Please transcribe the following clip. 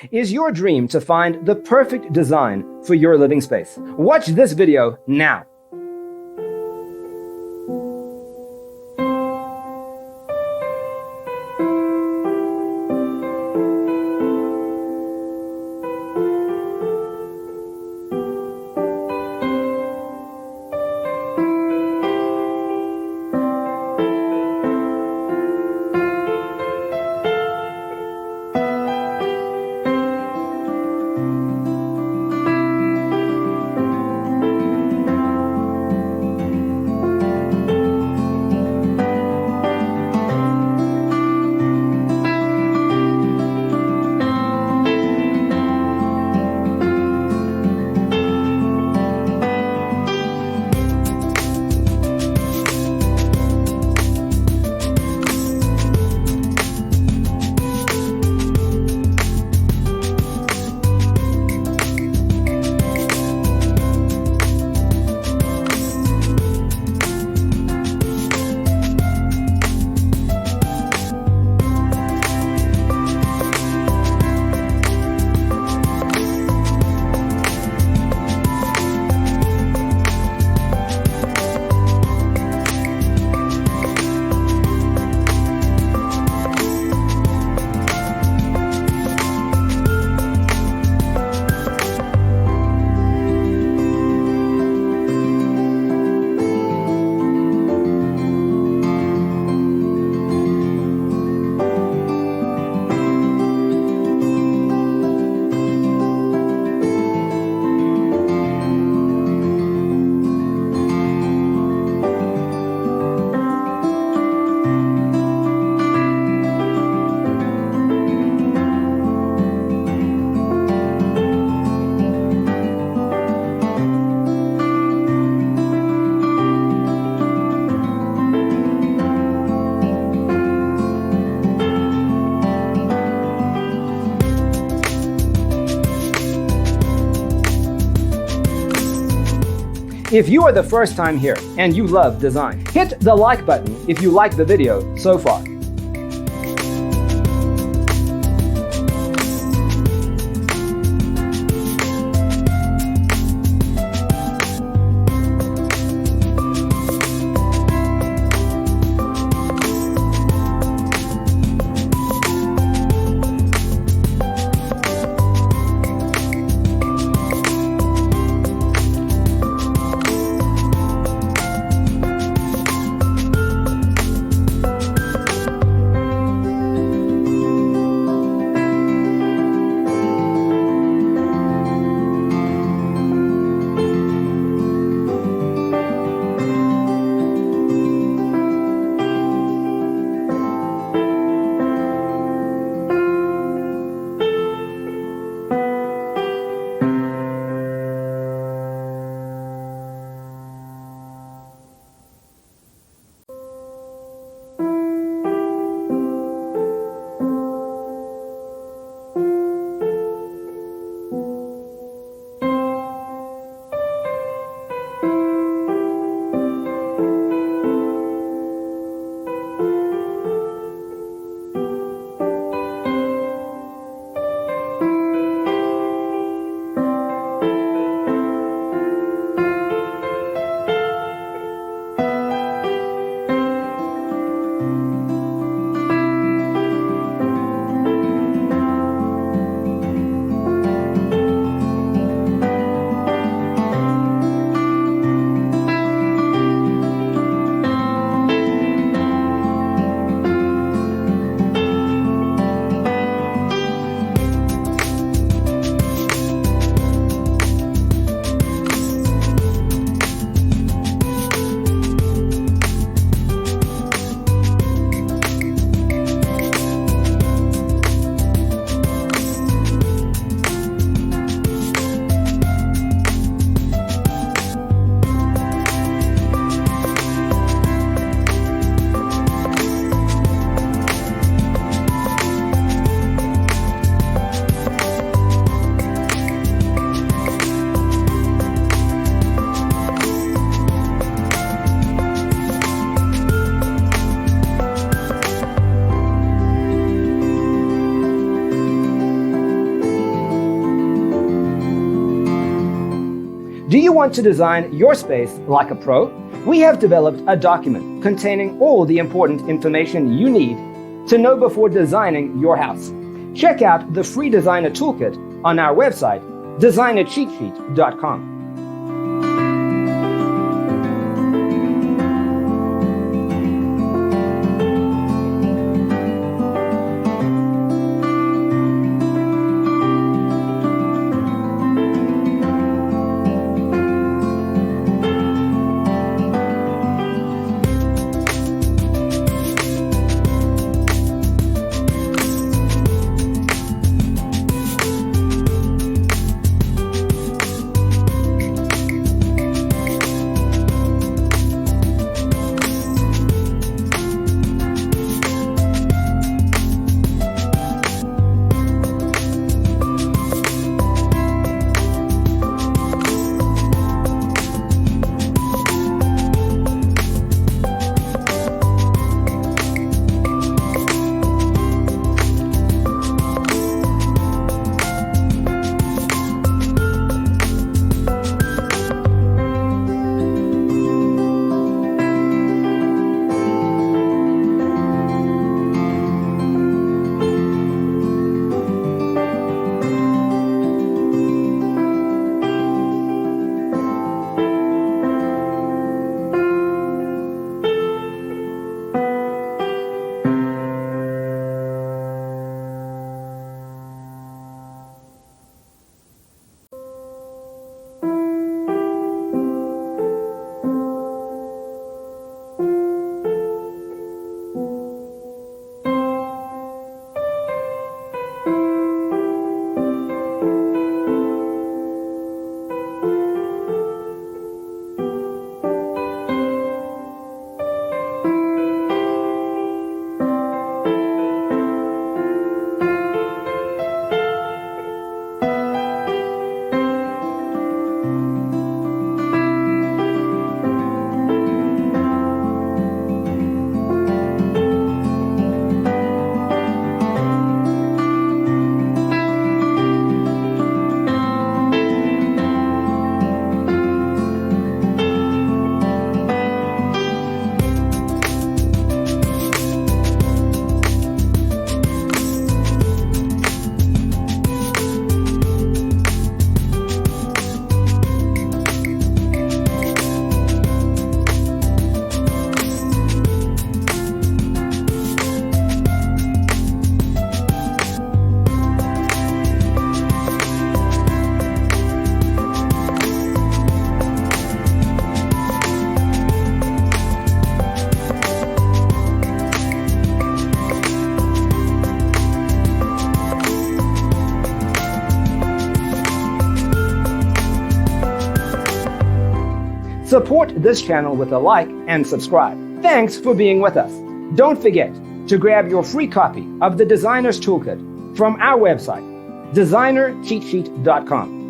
Is your dream to find the perfect design for your living space? Watch this video now. If you are the first time here and you love design, hit the like button if you like the video so far. Do you want to design your space like a pro? We have developed a document containing all the important information you need to know before designing your house. Check out the free designer toolkit on our website, designercheatsheet.com. Support this channel with a like and subscribe. Thanks for being with us. Don't forget to grab your free copy of the Designer's Toolkit from our website, designercheatsheet.com.